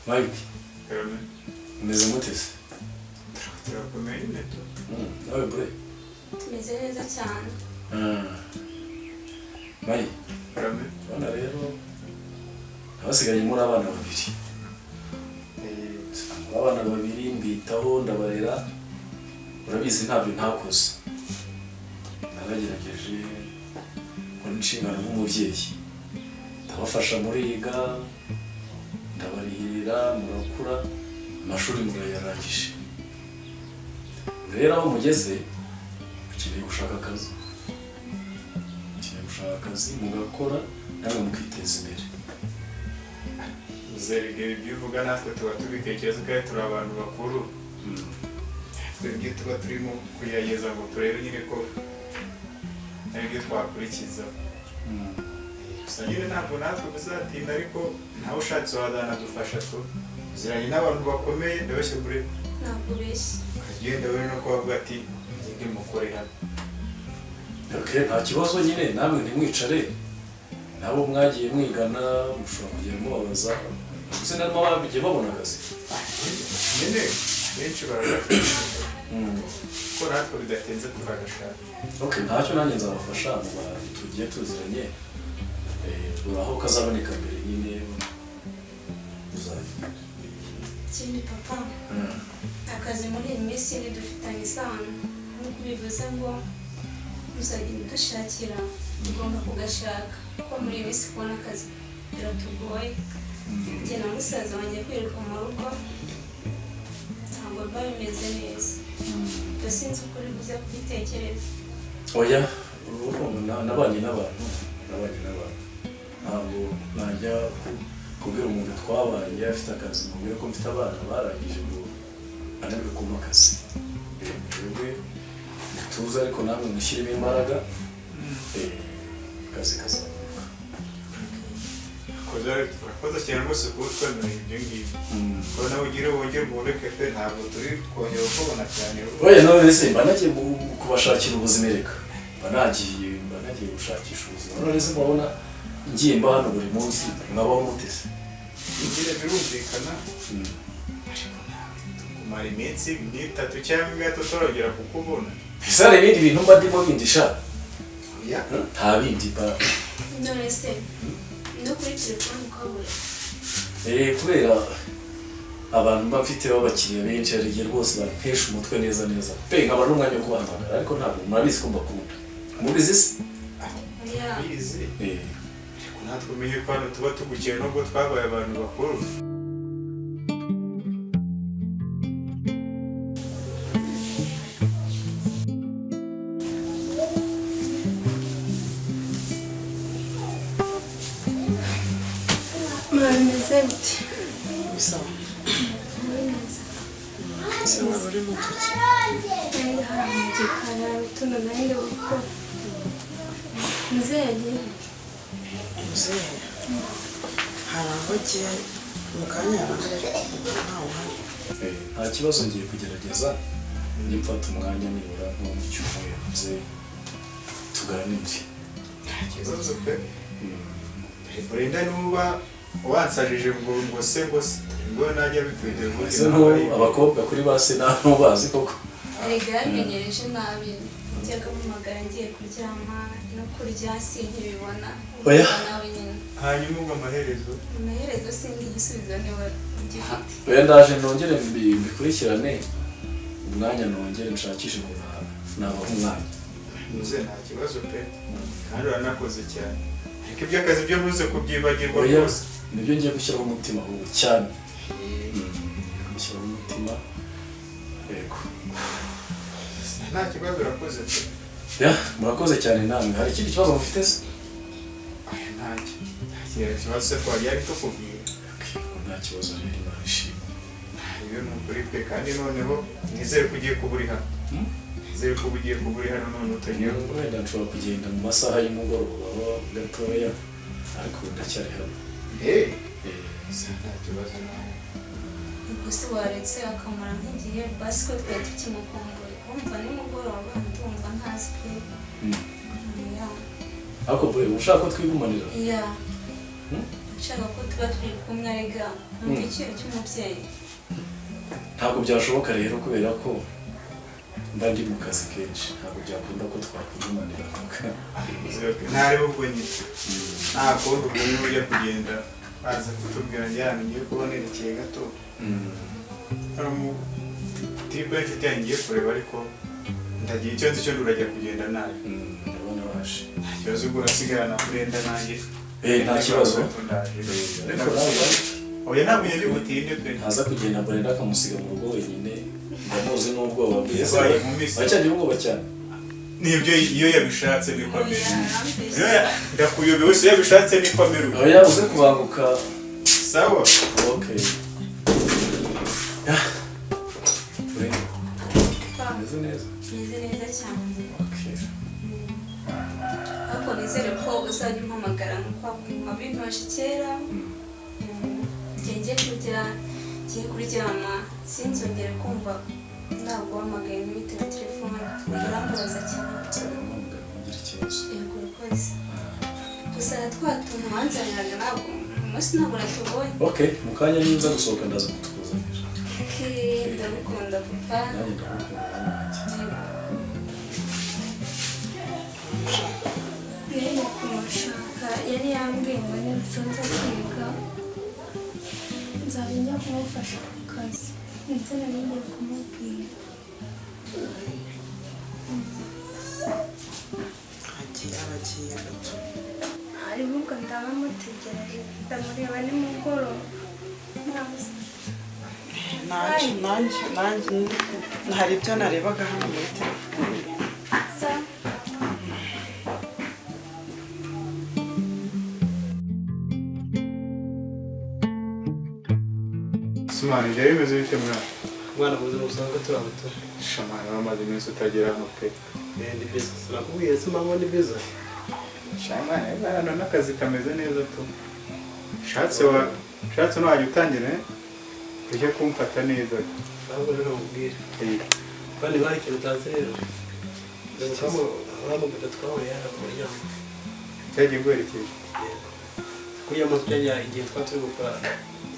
Mike. Karame. Umeze mute se? Turakomeye neto. Nawe bre. Tumeze neza cyane. Mike. Karame. Bana rero abasigaye muri abana babiri. Abana babiri mbitaho ndabarera. Urabizi ntabyo ntakoze. Naragerageje ko nshingana nk'umubyeyi. Ndabafasha muriga, ndabarihirira, murakura, amashuri murayarangije. Rero aho mugeze ukeneye gushaka akazi. Mugakora nawe mukiteza imbere. Uzerege ibyo uvuga natwe tuba tubitekereza kandi turi abantu bakuru. Twebwe tuba turimo kuyageza ngo turebe nyine ko aribyo twakurikiza. Gusa nyine ntabwo natwe bizatinda ariko nawe ushatse wazanadufasha tu. Uziranye n'abantu bakomeye ndabashye kure. Ntabwo beshye. Ukagenda we no kubavuga ati njye mukore hano. Okay, nta kibazo nyine namwe ntimwicare. Nabo mwagiye mwigana mushobora kugera mubabaza. Gusa narimo babigiye babona akazi. Nyine benshi baragafasha. Ko natwe bidatenze turagashaka. Okay, ntacyo nanjye nzabafasha mu bantu tugiye tuziranye. Uraho kazaboneka mbere nyine uzajya. Ikindi papa. Akazi muri iyi minsi ntidufitanye isano. Nk'uko bivuze ngo uzagenda udashakira ugomba kugashaka. Ko muri iyi minsi kubona akazi biratugoye. Njye na musaza wanjye kwirirwa mu rugo ntabwo biba bimeze neza. Sinzi ukuri buze kubitekereza. Oya, nabanye n'abantu. Ntabwo najya kubwira umuntu twabanye afite akazi mubwire ko mfite abana barangije ngo anabwe kumpa akazi. Twebwe tuza ariko namwe mushyiremo imbaraga. Akazi kazamuka. Urakoze cyane rwose kuba twemereye ibyo ngibyo. Ko nawe ugire wongere ubureke pe ntabwo turi kongera kubona cyane. Oya none se mba nagiye kubashakira ubuzima reka. Mba nagiye gushakisha ubuzima. None se mubona ngiye mba hano buri munsi mwabaho mutese. Ingire birumvikana. Kumara iminsi 3 cyangwa 4 turagera kukubona. Ese hari ibindi bintu mba ndimo bindisha? Oya. Nta bindi ba. None se no kuri telefone ukabura. Kubera abantu bafite abakiriya benshi ari gihe rwose bampesha umutwe neza. Pe nkaba n'umwanya wo kubahamagara ariko ntabwo murabizi ko mbakunda. Mubizi se? Oya. Bizi. Natwe umenye ko hano tuba tugukiye nubwo twabaye abantu bakuru. Mwaneze bite? Sawa. Sawa bari mu tuki. Ndi hano mu gikari tuno nande uko. Mzee Mzee. Harahoje mu kanya ntawe hari. Nta kibazo ngiye kugerageza nimfata umwanya nibura nko mu cyumweru nze tuganire. Nta kibazo pe. Brenda nuba wansajije ngo se ngo najya bitwide ngo abakobwa kuri base nabo bazi koko. Erega yamenyereje nabi. Njyaga mumagara ngiye kuryama no kurya sinkibibona. Oya. Nawe nyine. hanyuma ubwo amaherezo sinzi igisubizo niwe ugifite. Oya ndaje nongere mbikurikirane umwanya nongere nshakishe ngo nabaho umwanya. Muze nta kibazo pe kandi uranakoze cyane. Ariko iby'akazi byo muze kubyibagirwa rwose. Nibyo ngiye gushyiraho umutima ahubwo cyane. Gushyiraho umutima. Yego. Nta kibazo urakoze pe. Ya, murakoze cyane namwe. Hari ikindi kibazo mufite se? Nta kibazo se twari ari tukubwira. Nta kibazo rero narishimye. Iyo ni ukuri pe kandi noneho nizere ko ugiye kuburi hano. Nizere ko ugiye kuburi hano none utagiye. Wenda nshobora kugenda mu masaha y'umugoroba gatoya ariko ndacyari hano. Nta kibazo nawe. Ubwo se waretse akamara nk'igihe basi ko twari tukimukumbuye. Kumva nimugoroba ndumva ntazi pe. Ako bwe ushaka ko twigumanira? Ya. nshaka ko tuba turi kumwe arega numva ikintu cy'umubyeyi ntabwo byashoboka rero kubera ko mba ndi mu kazi kenshi ntabwo byakunda ko twakugumanira ntariho ubwo nyine nta kundi ubwo niba ujya kugenda baza kutubwira njyana ngiye kubonerekeye gato hari umutipe w'inshuti yanjye ngiye kureba ariko ndagira icyo nzi cyo urajya kugenda nabi ndabona waje nta kibazo ubwo urasigarana kurenda nanjye nta kibazo oya ntabwo yari butinde pe ntaza kugenda Brenda akamusiga mu rugo wenyine ndamuzi n'ubwoba bwiza yabaye mu minsi acyari ubwoba cyane nibyo iyo yabishatse niko amera ndakuyobewe se yabishatse niko amera oya uze kubanguka sawa okay meze neza cyane okay ariko nizere ko uzajya umpamagara nk'uko bintoje kera ngiye kuryama sinzongere kumva naguhamagaye n'ibitabo telefone urambaza cyane yego rwose gusa twatuntu wanzaniraga ntabwo umunsi ntabwo natubonye okay mu kanya niba gusohoka ndaza kutuzanira ndagukunda papa nanjye ndagukunda rero kumushaka yari yambwiye ngo nibisonza kwiga nzajya njya kumufasha ku kazi ndetse nanigiye kumubwira abagiye gato hariho ubwo ndabamutegereje ndamureba nimugoroba nanjye hari ibyo narebaga hano muri telefone Sumani byari bimeze bite mwana mu buzima busanzwe turi abato shamani wamaze iminsi utagera hano pe ni byiza sinakubwiye se mama ni byiza shamani hano n'akazi kameze neza tu shatse no wajya utangira ujye kumfata neza ntabwo rero nkubwire kandi bari ikintu utazi rero ndabukamo abamuguda twahuriye hano ku muryango cyagiye guherekeje kuriya munsi cyajya igihe twari turi gukora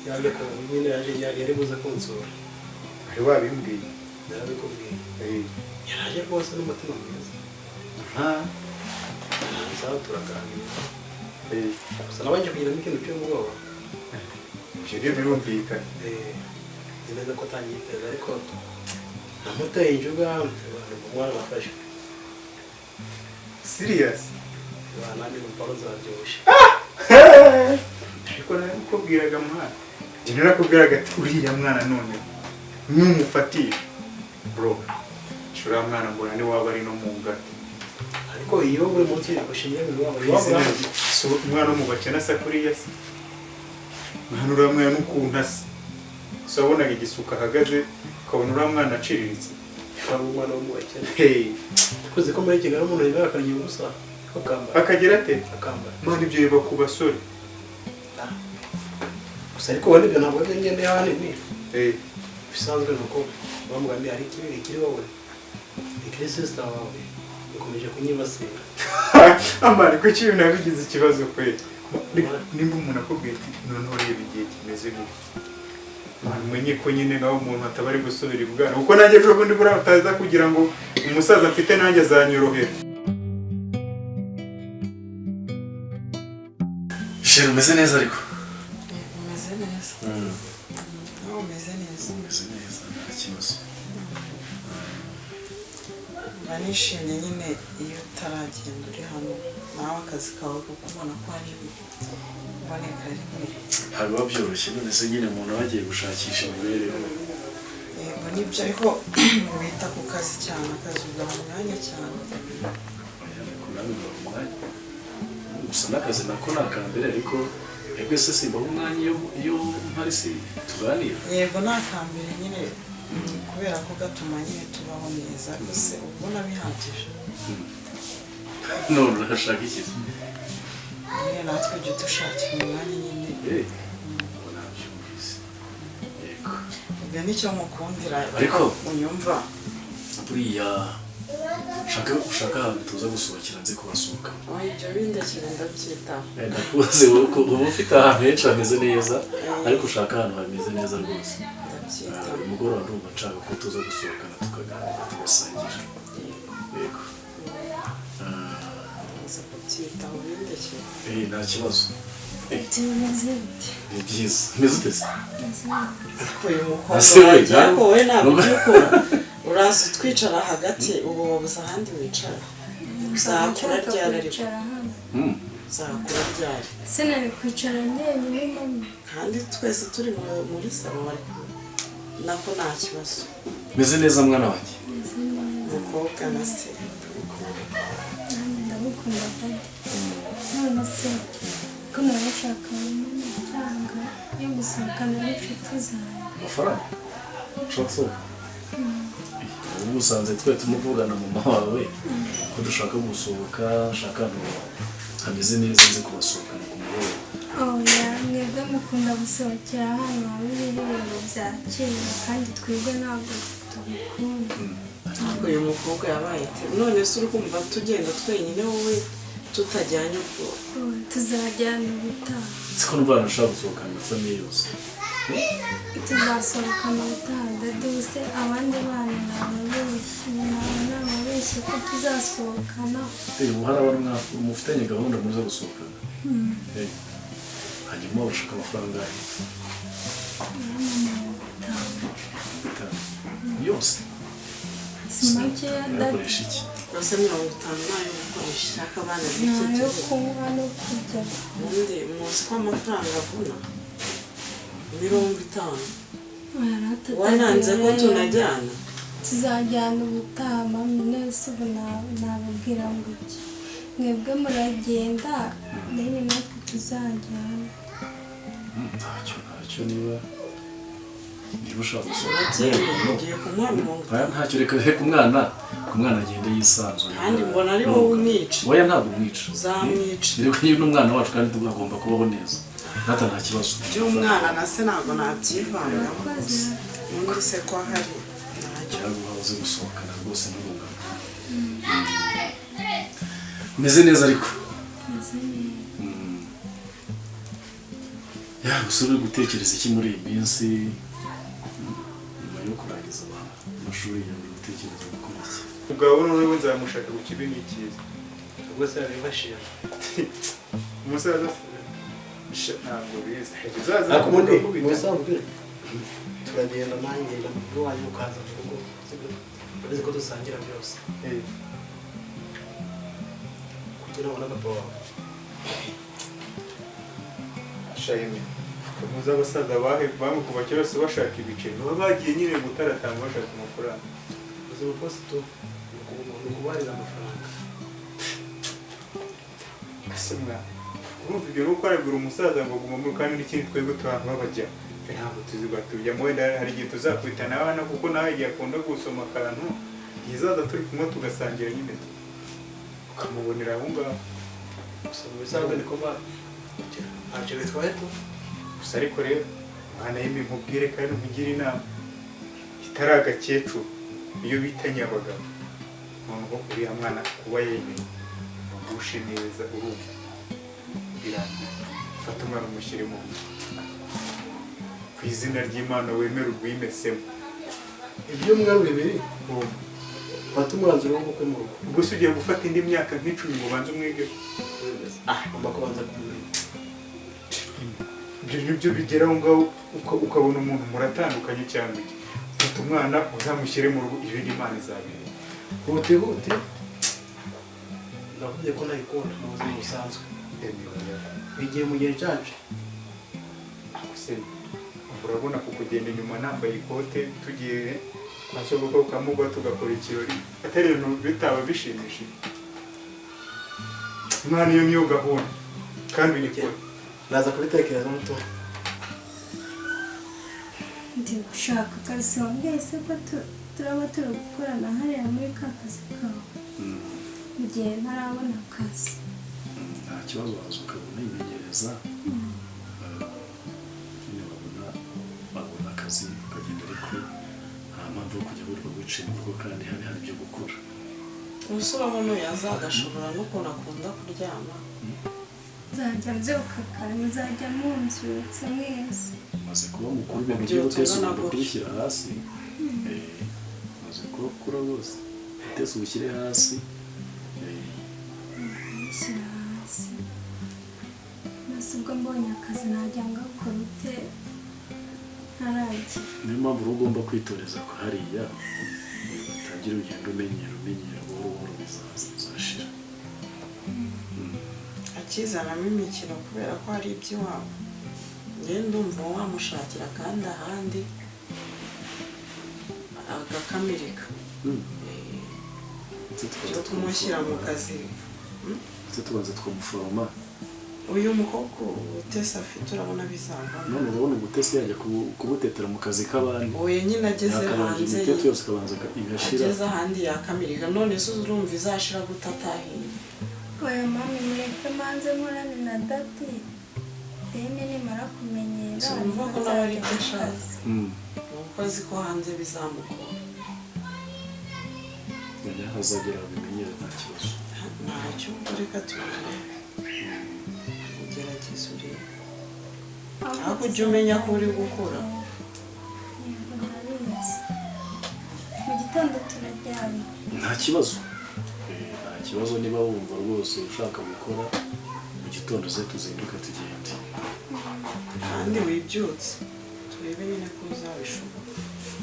yaje ko nyine yari buze kunsura ari wabimbwiye narabikubwiye yaraje rwose n'umutima mwiza sawa turaganira gusa nabanje kugiramo ikintu cy'ubwoba ibyo birumvikana nzi neza ko atanyiteza ariko namuteye injuga umwana wafashwe siriyasi nanjye umupaka uzaryoshye ariko narakubwiraga mwana njye narakubwiraga ati uriya mwana none numufatiye bro shura mwana mbona ni waba ari no mu ngata ariko iyo buri munsi ushingiye mu wabo so umwana wo mu bakena asa kuriya se mwana uriya mwana n'ukuntu asa so wabonaga igisuka ahagaze ukabona uriya mwana aciriritse ari umwana wo mu bakene hey kuzi ko muri Kigali umuntu yibera akagira ubusa akagira ate akambara mwana ibyo biba ku basore gusa ariko wari ibyo ntabwo ngendeye ahanini bisanzwe nuko bamugambye hari ikiri wowe ikiri sister wawe ukomeje kunyibasira amara ko cyibintu nabigize ikibazo kwe nimba umuntu akubwiye ati noneho reba igihe kimeze gutya umenye ko nyine nawe umuntu ataba ari gusubira ibwana kuko nanjye ejo bundi buriya utaza kugira ngo umusaza mfite nanjye azanyorohera sheri umeze neza ariko umeze neza nawe umeze neza nta kibazo mba nishimye nyine iyo utaragenda uri hano nawe akazi kawe kuko ubona ko hari iboneka rimwe ntabwo biba byoroshye none se nyine umuntu aba agiye gushakisha imibereho yego nibyo ariko wita ku kazi cyane akazi ugaha umwanya cyane ariko nawe ugaha umwanya gusa n'akazi nako ni akambere ariko ebwe se simbaho umwanya iyo mpari si tuganira yego ni akambere nyine kubera ko gatuma nyine tubaho neza gusa ubona bihagije none urashaka iki nyine natwe ujya dushakira umwanya nyine ngo nabyumvise yego ubwo nicyo mukundira ariko unyumva buriya ushaka ahantu tuza gusohokera nzi kuhasohoka. ibyo bindekere ndabyitaho. Ndakubaze uba ufite ahantu henshi hameze neza ariko ushaka ahantu hameze neza rwose. Ndabyitaho. Umugoroba ndumva nshaka ko tuza gusohokana tukaganira tugasangira. Yego. Nza kubyitaho bindekere. Nta kibazo. tumeze bite Ni byiza. Umeze ute se? uyu mukobwa Ase we, wagira ha? ngo wowe ntabwo ujya ukora uraza utwicara hagati ubu wabuze ahandi wicara uzakura ryari ariko kwicara hano uzakura ryari se nari kwicara njyenyine mama kandi twese turi muri salo bari nako nta kibazo Meze neza mwana wanjye. umukobwa na se nanjye ndagukunda kandi none se ko nabashaka amafaranga yo gusohokana n'inshuti zanjye Amafaranga? Ushaka gusohoka? Ubu usanze twe tumuvugana mama wawe ko dushaka gusohoka, shaka ahantu hameze neza nzi kubasohokana ku mugoroba. oya mwebwe mukunda gusohokera hano haba ibihembo bya kera kandi twebwe ntabwo tubikunda uyu mukobwa yabaye ate none se uri kumva tugenda twenyine wowe tutajyanye ubwo tuzajyana ubutaha Siko numva nashaka gusohokana na famiye yose. tuzasohokana ubutaha daduse abandi bana nababeshye ko tuzasohokana Ubu hari abantu mufitanye gahunda muza gusohokana. Hanyuma urashaka amafaranga yawe. Yose. si makeya Urakoresha iki? rwose 50 nayo gukoresha ishaka abana nayo b'iki kunywa no kurya ubundi muzi ko amafaranga avuna 50 wananze ko tunajyana tuzajyana ubutaha mami nese ubu nababwira ngo iki mwebwe muragenda rero natwe tuzajyana Ntacyo niba ushaka uragiye ugiye kunywa ntacyo reka umwana agenda yisanzuye. kandi mbona ari wowe umwica Oya ntabwo umwica. uzamwica Rero iyo n'umwana wacu kandi tugomba kubaho neza. Nata nta kibazo. by'umwana na se ntabwo nabyivanga ubundi se ko ahari ntacyo Cyangwa uze gusohokana rwose n'urungano. Meze neza ariko. Gusa uri gutekereza iki muri iyi minsi nyuma yo kurangiza amashuri yawe gutekereza gukora iki? ubwawe noneho nzamushaka ku kibi ni cyiza ubwo se yabibashira umusaza ntabwo bizi uzaza ariko ubundi kubita musanzwe turagenda nanjye mu wanyu ukaza mu rugo urazi ko dusangira byose kugira ngo na papa wawe shayime muzi abasaza bamwe kuva kera se bashaka ibiceri baba bagiye nyine gutaratanga bashaka amafaranga ubuzima bwose tu ni ukubarira amafaranga ese mwana urumva ibyo nuko arabwira umusaza ngo guma muri kandi n'ikindi twebwe tuhantu babajya ntabwo tuziba tujyamo wenda hari igihe tuzakwitana abana kuko nawe igihe akunda gusoma akantu yizaza turi kumwe tugasangira nyine ukamubonera aho ngaho gusa mu bisanzwe ni kuba ntacyo bitwaye tu gusa ariko rero mwana yemwe nkubwire kandi nkugire inama itari agakecuru iyo bitanye abagabo noneho uriya mwana kuba yemeye ugushe neza urumva birangira fata umwana umushyire mu nzu ku izina ry'Imana wemere urwimesemo ibyumweru bibiri fata umwanzuro w'ubukwe mu rugo ubwo se ugiye gufata indi myaka nk'icumi ngo ubanze umwigeho ugomba kubanza kumumenya ibyo nibyo bigeraho ngaho ukabona umuntu muratandukanye cyangwa iki fata umwana uzamushyire mu rugo ibindi Imana izabireba hutihuti ndavuze ko nayikunda mu buzima busanzwe igihe mu gihe cyacu urabona kukugenda inyuma nambaye ikote tugiye kwa sogoko ukamugwa tugakora ikirori atari ibintu bitaba bishimishije Imana iyo niyo gahunda kandi uyikora naza kubitekereza muto ndi gushaka akazi wambwese ko turaba turi gukorana hariya muri ka kazi kawe mu gihe ntarabona akazi Nta kibazo waza ukabona imenyereza. Babona akazi ukagenda ariko nta mpamvu yo kujya wirirwa wicaye mu rugo kandi hari ibyo gukora. umusore urabona yazagashobora n'ukuntu akunda kuryama. nzajya mbyuka kare muzajya munzutse mwese maze kuba mukuru ibintu by'ubutesi ugomba kubishyira hasi. Maze kuba kura rwose ubutesi ubushyire hasi. bishyira hasi maze ubwo mbonye akazi najya ngakora ute ntarajya. Niyo mpamvu rero ugomba kwitoreza ko hariya utangira urugendo umenyera buhoro buhoro bizashira. akizanamo imikino kubera ko hari iby'iwabo. njye ndumva wamushakira kandi ahandi agakamirika byo kumushyira mu kazi. ndetse tubanza twamuforoma. uyu mukobwa ubutesi afite urabona bizavamo. none urabona ubutesi yajya kubutetera mu kazi k'abandi. uyu nyine ageze hanze imiteto yose ikabanza igashira. ageze ahandi yakamirika none se urumva izashira gute atahiye. oya mami mureke manze nkorane na dadi deni nimara kumenyera Sinumva ko nawe ari byo ashaka. Mm. nuko azi ko hanze bizamugora. Oya, hazagera abimenyere nta kibazo. ntacyo reka tubirebe. ugerageza urebe ariko ujya umenya ko uri gukura. yego ndabizi mu gitondo turaryama. Nta kibazo. Nta kibazo niba wumva rwose ushaka gukora mu gitondo ze tuzinduka tugende. kandi wibyutse turebe nyine ko uzabishobora.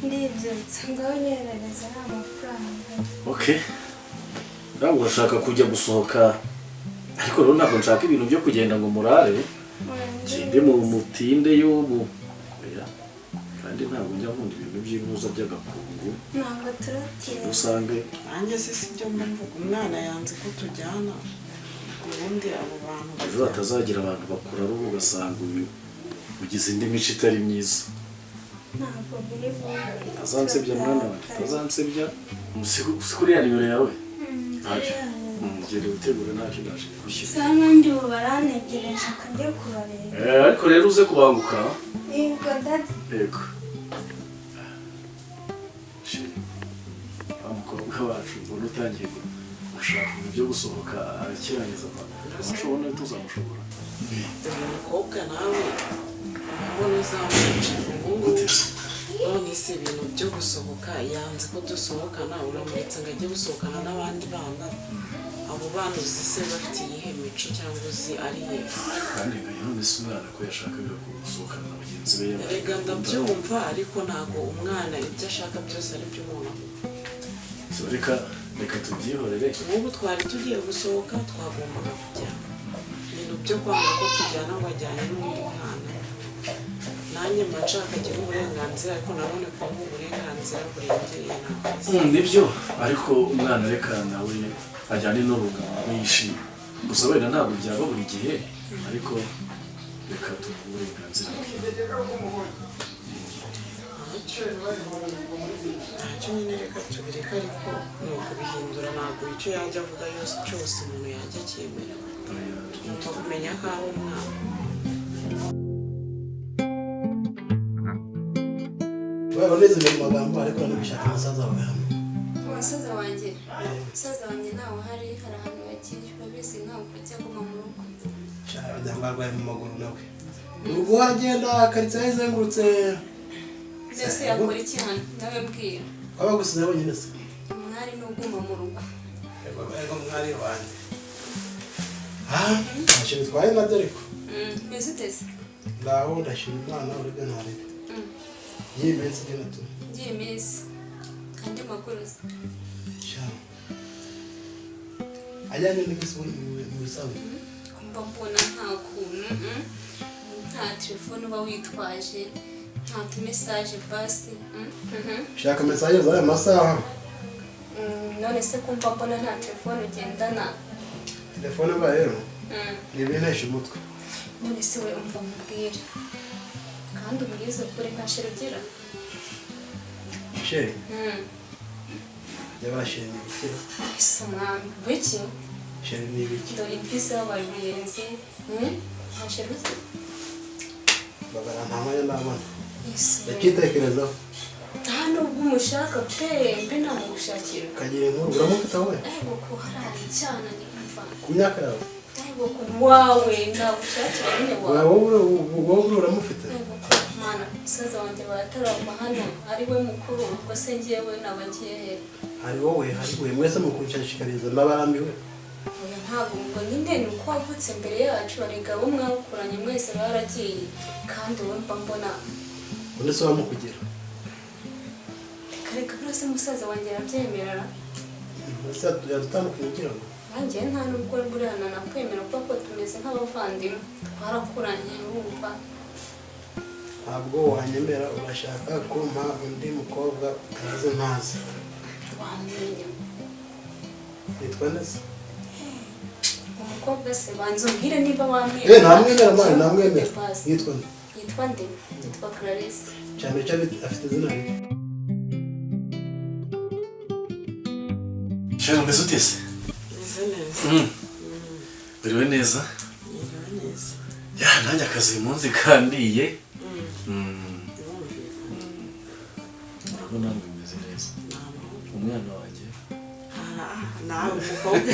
ndibyutse ngaho nyerereza amafaranga. Okay. Ntabwo urashaka kujya gusohoka ariko rero ntabwo nshaka ibintu byo kugenda ngo murare. Kindi mu mutinde y'ubu. Oya. Kandi ntabwo njya nkunda ibintu by'intuza by'agakungu. ntabwo turatira. Usange nanjye se si byo mvuga umwana yanze ko tujyana ubundi abo bantu ejo hatazagira abantu bakura rubu ugasanga ugize indi mico itari myiza. ntabwo biri vuba. Tazansebya mwana wanjye, tazansebya. Usikuriya nimero yawe. Ntacyo. Ngere utegure ntacyo naje gushyira. Sana ndi ubu barantegereje akajya kubareba. Ariko rero uze kubanguka. Yego dadi. Yego. Sheri. Umukobwa wacu mbona utangiye gushaka ibintu byo gusohoka arakirangiza amashobora tuzamushobora. uyu mukobwa nawe urabona uzamuca umuhungu none se ibintu byo gusohoka yanze ko dusohokana uramuretse ngo ajye gusohokana n'abandi bana. abo bana uzi se bafite iyihe mico cyangwa uzi ari he? Kandi none se umwana ko yashakaga gusohokana na bagenzi be. erega ndabyumva ariko ntabwo umwana ibyo ashaka byose ari byo umuntu. Reka tubyihorere. ubu twari tugiye gusohoka twagombaga kujyana. ibintu byo kwanga ko tujyana ngo ajyane n'undi mwana nanjye mba nshaka agira uburenganzira ariko nanone ko uburenganzira burengereye ntabwo. Nibyo ariko umwana reka nawe ajyane n'urungano rwe yishimye. Gusa wenda ntabwo byaba buri gihe ariko reka tuvuge uburenganzira bwe. ntacyo nyine reka tubireka ariko ni ukubihindura ntabwo icyo yajya avuga yose cyose umuntu yajya acyemera. ngomba kumenya ko ari umwana. waba uneze mu magambo ariko no gushaka umusaza wawe hano. Umusaza wanjye ntawe hari ahantu yagiye babizi ntawe kujya aguma mu rugo. cyangwa arwaye mu maguru nawe. urugo agenda karitsiye izengurutse. Mbese yakora iki hano nawe mbwira. waba gusize wenyine se. Umwari n'uguma mu rugo. Ego mwari wanjye. ntacyo bitwaye nabyo ariko. Mbese uteze. ndaho ndashima Imana uribyo ntarebe. iyi minsi igenda tu. Ngiye iminsi andi makuru se. ajyanye n'igisi mu bisanzwe. Kumva mbona nta kuntu nta telefone uba witwaje nta tumesaje basi. shaka mesaje z'aya masaha. none se kumva mbona nta telefone ugendana. telefone ba rero ni ibintesha umutwe. none se we umva mubwire kandi umbwize ukuri nta sheri ugira. sheri yabashije ni ibikira. Ese mwami biki sheri ni ibiki. dore imvise wabaye ubuyenzi nta sheri ugira. babara nta mwanya ndabona. Ese we yakitekerezaho. hano bw'umushaka pe mbe namugushakira kagira inkuru uramufite wowe ego ko harari cyane nimva ku myaka yawe ego ko wawe ndagushakira nyine wawe wowe uramufite ego ko mana musaza wanjye batarava hano ari we mukuru ubwo se njyewe nabagiye he hari wowe mwese mukunshishikariza n'abarambiwe oya ntabwo ngo nyine ni uko wavutse imbere yacu arega abo mwakuranye mwese baragiye kandi wowe mba mbona undi se wamukugira reka burase musaza wanjye arabyemerera ese yadutandukanye ugira ngo nanjye nta nubwo burana nakwemera kuko tumeze nk'abavandimwe twarakuranye wumva ntabwo wanyemera urashaka kumpa undi mukobwa ntazi wamenya yitwa neza umukobwa se banza umbwire niba wamwemera namwemera mwana namwemera yitwa nde yitwa Clarisse cyane cyane afite izina ribi Shano umeze ute se? Meze neza. Biriwe neza? Biriwe neza. Ya nanjye akazi uyu munsi kandiye. Urabona namwe meze neza. Umwana wanjye. Nawe umukobwa.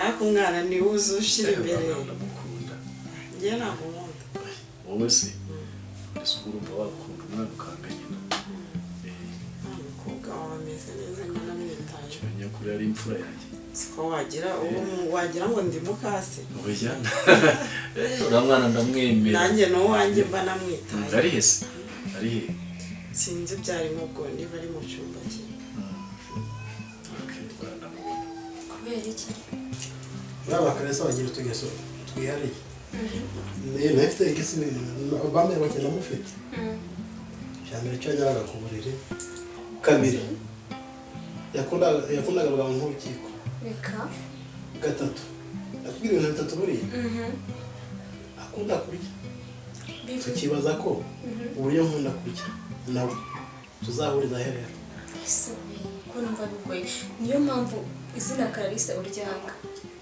Ariko umwana niwe uzushira imbere. Ndamukunda. Njye ntabwo nkunda. Wowe se? Ese urumva wakunda umwana ukanganya na. Umukobwa wawe ameze neza nyina mwitaye. Kimenya kuri ari imfura yanjye. Siko wagira ngo ndi mukase. Oya. Uriya mwana ndamwemera. Nanjye no wanjye mba namwitaye. Ari he se? Ari he? Sinzi byarimo ubwo niba ari mu cyumba cye. kubera iki baba Clarisse bagira utugeso twihariye nefite igisi bamwe bakina mufite cyane cyo nyaraga ku buriri kabiri yakundaga abantu nk'urukiko reka gatatu akubwira ibintu bitatu buriya akunda kurya tukibaza ko uburyo nkunda kurya nawe tuzahuriza herera ese ko numva bigoye niyo mpamvu izina Clarisse uryanga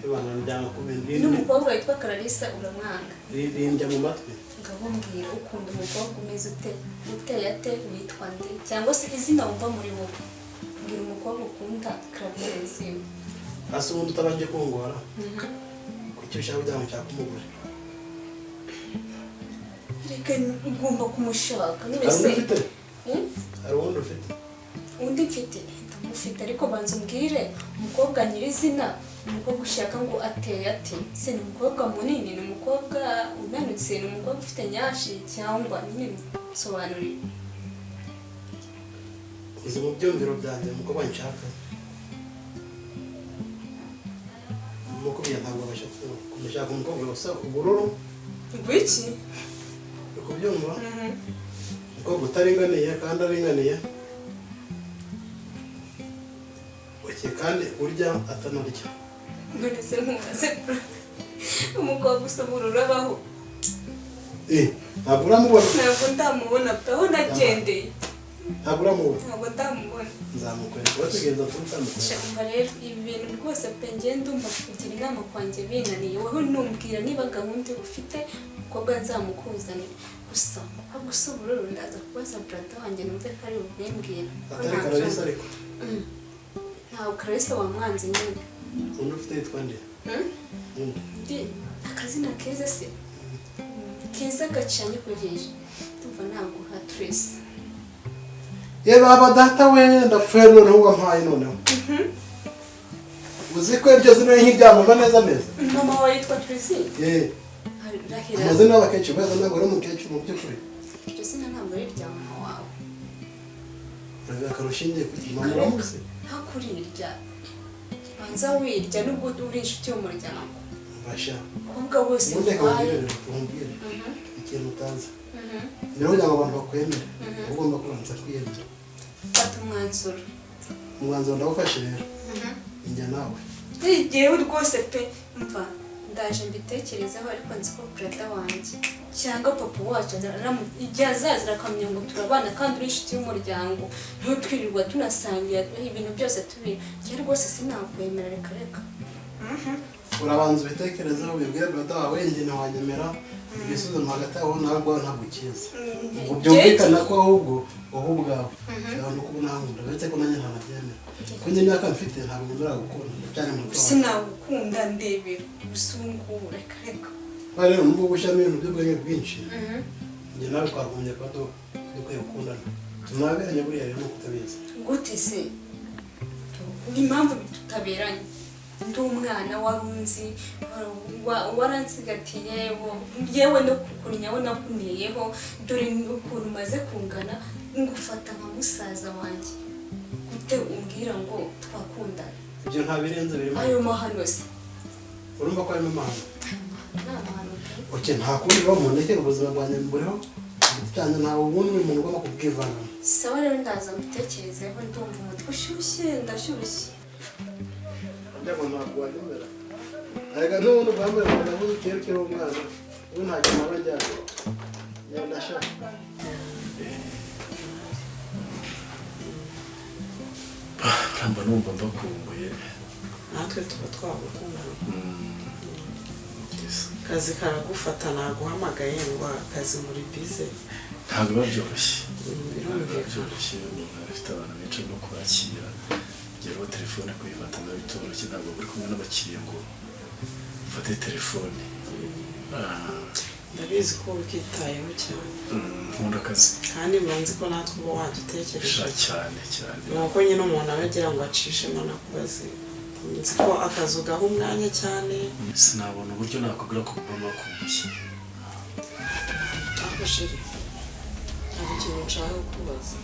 ibana njyana ku bintu n'umukobwa witwa Clarisse uramwanga rindya mu matwi ngabo mbwira ukunda umukobwa umeze uteye ate witwa nde cyangwa se izina wumva muri wowe mbwira umukobwa ukunda Clarisse hasi ubundi utabanje kungora kuki ushaka kugira ngo nshake umugore reka ugomba kumushaka hari uwundi ufite undi mfite ndamufite ariko banza umbwire umukobwa nyirizina umukobwa ushaka ngo ateye ate se ni umukobwa munini ni umukobwa unanutse ni umukobwa ufite nyashi cyangwa nyine sobanurira uzi mu byumviro byanjye umukobwa nshaka umukobwa ntabwo abasha kumushaka umukobwa usa ubururu ngwiki uri kubyumva umukobwa utaringaniye kandi aringaniye kandi urya atanarya none se nkumaze umukobwa usa ubururu abaho ntabwo uramubona ntabwo ndamubona pe aho nagendeye ntabwo uramubona ntabwo ndamubona nzamukwereka urategereza tutamukwereka shamba rero ibi bintu rwose pe njye ndumva kugira inama kwanjye binaniye wowe numbwira niba gahunda ufite umukobwa nzamukuzanira gusa umukobwa usa ubururu ndaza kubaza brada wanjye numve ko ari bubimbwira atari Clarisse ariko ntawe Clarisse wamwanze nyine undi ufite yitwa nde ndi akazina keza se keza gacanye kugeje tumva ntabwo ha Trace ye baba data we ndapfuye noneho wampaye noneho uzi ko iryo zina nk'iryamama neza neza mama wawe yitwa Tracy amazina y'abakecuru beza ntabwo ari umukecuru mu by'ukuri iryo zina ntabwo ari irya mama wawe urabona rushingiye ku mama uramuzi hakurirya banza wirya nubwo uri inshuti y'umuryango mbasha ahubwo bose umbwire ikintu utazi niho kugira ngo abantu bakwemere ugomba kubanza kwiyemera fata umwanzuro ndawufashe rero njya nawe yewe rwose pe mva ndaje mbitekerezaho ariko nzi ko brada wanjye cyangwa papa wacu igihe azazira akamenya ngo turabana kandi uri inshuti y'umuryango ntutwirirwa tunasangira ibintu byose tubiri njye rwose sinakwemera reka urabanza ubitekerezeho ubibwire brada wawe njye ntiwanyemera ibisubizo hagati yawe nawe ubwawe ntabwo ukizi ubwo byumvikana ko ahubwo wowe ubwawe ushobora no kuba unankunda uretse ko nanjye ntanabyemera kuko njye imyaka mfite ntabwo nkundura gukunda cyane muto wawe sinagukunda ndebera gusa ubu ngubu reka rero nubwo gushyiramo ibintu by'ubwenge bwinshi njye nawe twagombye kuba dukwiye gukundana tunaberanye buriya rero nuko utabizi gute se impamvu tutaberanye ndi umwana wari unzi waransigatiye yewe no kukunyaho nakuniyeho dore ukuntu umaze kungana ngufata nka musaza wanjye gute umbwira ngo twakundana ibyo nta birenze birimo ayo mahano se urumva ko harimo amahano nta mahano oke nta kundi rero umuntu ekera ubuzima bwanjye mburiho cyane ntawe ubundi umuntu ugomba kubwivanga sawa rero ndaza mbitekerezeho ndumva umutwe ushyushye ndashyushye ndabwo ntabwo wanyemera arega n'ubundi bwambaye ngo ndabuze ukerekeho umwana ubu ntacyo naba njyana yandashaka ntabwo numva mbakumbuye natwe tuba twagukumbuye akazi karagufata naguhamagaye ngo akazi muri bize ntabwo biba byoroshye umuntu afite abantu benshi no kubakira ngeraho telefone kuyifata biba bitoroshye ntabwo uri kumwe n'abakiriya ngo ufate telefone ndabizi ko wikitayeho cyane nkunda akazi kandi mbanzi ko natwe uba wadutekereje cyane cyane nuko nyine umuntu aba agira ngo acishemo nakubaze nzi ko akazi ugaha umwanya cyane sinabona uburyo nakubwira ko mba makumbuye ako shiri ntabwo ikintu nshaka kukubaza